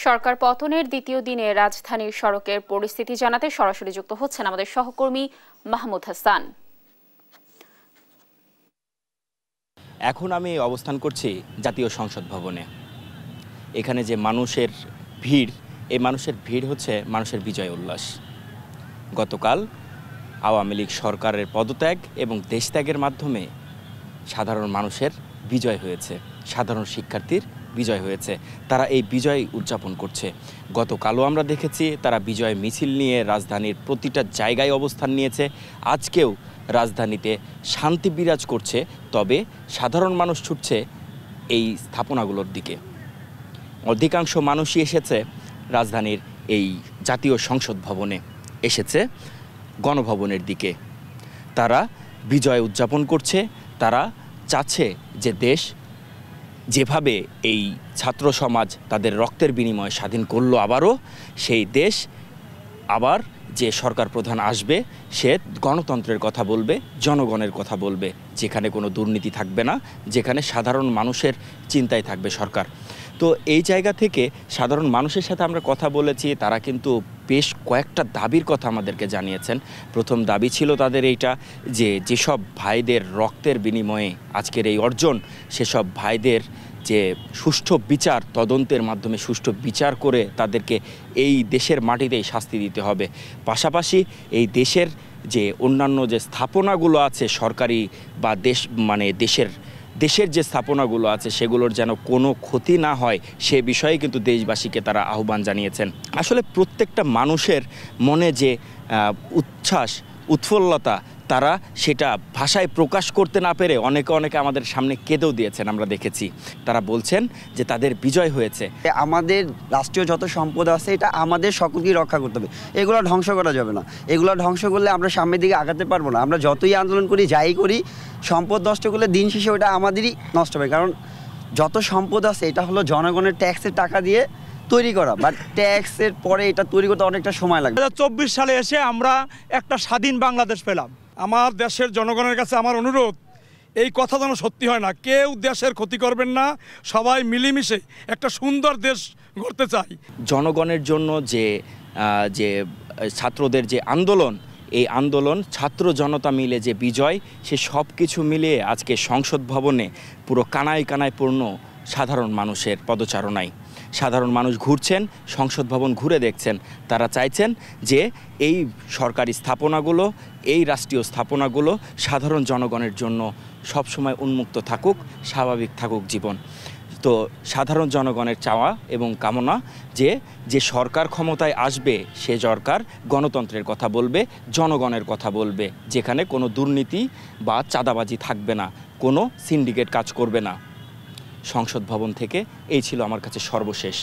সরকার পতনের দ্বিতীয় দিনে রাজধানীর সড়কের পরিস্থিতি জানাতে সরাসরি যুক্ত হচ্ছেন আমাদের সহকর্মী মাহমুদ হাসান। এখন আমি অবস্থান করছি জাতীয় সংসদ ভবনে। এখানে যে মানুষের ভিড়, এই মানুষের ভিড় হচ্ছে মানুষের বিজয় উল্লাস। গতকাল আওয়ামী লীগ সরকারের পদত্যাগ এবং দেশত্যাগের মাধ্যমে সাধারণ মানুষের বিজয় হয়েছে, সাধারণ শিক্ষার্থীর বিজয় হয়েছে। তারা এই বিজয় উদযাপন করছে। গতকালও আমরা দেখেছি তারা বিজয় মিছিল নিয়ে রাজধানীর প্রতিটা জায়গায় অবস্থান নিয়েছে। আজকেও রাজধানীতে শান্তি বিরাজ করছে, তবে সাধারণ মানুষ ছুটছে এই স্থাপনাগুলোর দিকে। অধিকাংশ মানুষই এসেছে রাজধানীর এই জাতীয় সংসদ ভবনে, এসেছে গণভবনের দিকে। তারা বিজয় উদযাপন করছে। তারা চাচ্ছে যে দেশ যেভাবে এই ছাত্র সমাজ তাদের রক্তের বিনিময়ে স্বাধীন করলো, আবারও সেই দেশ আবার যে সরকার প্রধান আসবে সে গণতন্ত্রের কথা বলবে, জনগণের কথা বলবে, যেখানে কোনো দুর্নীতি থাকবে না, যেখানে সাধারণ মানুষের চিন্তায় থাকবে সরকার। তো এই জায়গা থেকে সাধারণ মানুষের সাথে আমরা কথা বলেছি। তারা কিন্তু বেশ কয়েকটা দাবির কথা আমাদেরকে জানিয়েছেন। প্রথম দাবি ছিল তাদের এইটা যে যেসব ভাইদের রক্তের বিনিময়ে আজকের এই অর্জন, সেসব ভাইদের যে সুষ্ঠু বিচার, তদন্তের মাধ্যমে সুষ্ঠু বিচার করে তাদেরকে এই দেশের মাটিতেই শাস্তি দিতে হবে। পাশাপাশি এই দেশের যে অন্যান্য যে স্থাপনাগুলো আছে সরকারি বা দেশের যে স্থাপনাগুলো আছে সেগুলোর যেন কোনো ক্ষতি না হয়, সে বিষয়ে কিন্তু দেশবাসীকে তারা আহ্বান জানিয়েছেন। আসলে প্রত্যেকটা মানুষের মনে যে উচ্ছ্বাস, উৎফুল্লতা, তারা সেটা ভাষায় প্রকাশ করতে না পেরে অনেকে আমাদের সামনে কেঁদেও দিয়েছেন, আমরা দেখেছি। তারা বলছেন যে তাদের বিজয় হয়েছে। আমাদের রাষ্ট্রীয় যত সম্পদ আছে এটা আমাদের সকলকেই রক্ষা করতে হবে, এগুলো ধ্বংস করা যাবে না। এগুলো ধ্বংস করলে আমরা সামনের দিকে আগাতে পারবো না। আমরা যতই আন্দোলন করি, যাই করি, সম্পদ নষ্ট করলে দিন শেষে ওটা আমাদেরই নষ্ট হবে। কারণ যত সম্পদ আছে এটা হলো জনগণের ট্যাক্সের টাকা দিয়ে তৈরি করা, বাট ট্যাক্সের পরে এটা তৈরি করতে অনেকটা সময় লাগবে। 2024 সালে এসে আমরা একটা স্বাধীন বাংলাদেশ পেলাম। আমার দেশের জনগণের কাছে আমার অনুরোধ, এই কথা যেন সত্যি হয় না। কেউ দেশের ক্ষতি করবেন না, সবাই মিলেমিশে একটা সুন্দর দেশ গড়তে চাই। জনগণের জন্য যে ছাত্রদের যে আন্দোলন, এই আন্দোলন ছাত্র জনতা মিলে যে বিজয়, সে সব কিছু মিলিয়ে আজকে সংসদ ভবনে পুরো কানায় কানায় পূর্ণ সাধারণ মানুষের পদচারণায়। সাধারণ মানুষ ঘুরছেন, সংসদ ভবন ঘুরে দেখছেন। তারা চাইছেন যে এই সরকারি স্থাপনাগুলো, এই রাষ্ট্রীয় স্থাপনাগুলো সাধারণ জনগণের জন্য সবসময় উন্মুক্ত থাকুক, স্বাভাবিক থাকুক জীবন। তো সাধারণ জনগণের চাওয়া এবং কামনা যে সরকার ক্ষমতায় আসবে সে সরকার গণতন্ত্রের কথা বলবে, জনগণের কথা বলবে, যেখানে কোনো দুর্নীতি বা চাঁদাবাজি থাকবে না, কোনো সিন্ডিকেট কাজ করবে না। সংসদ ভবন থেকে এই ছিল আমার কাছে সর্বশেষ।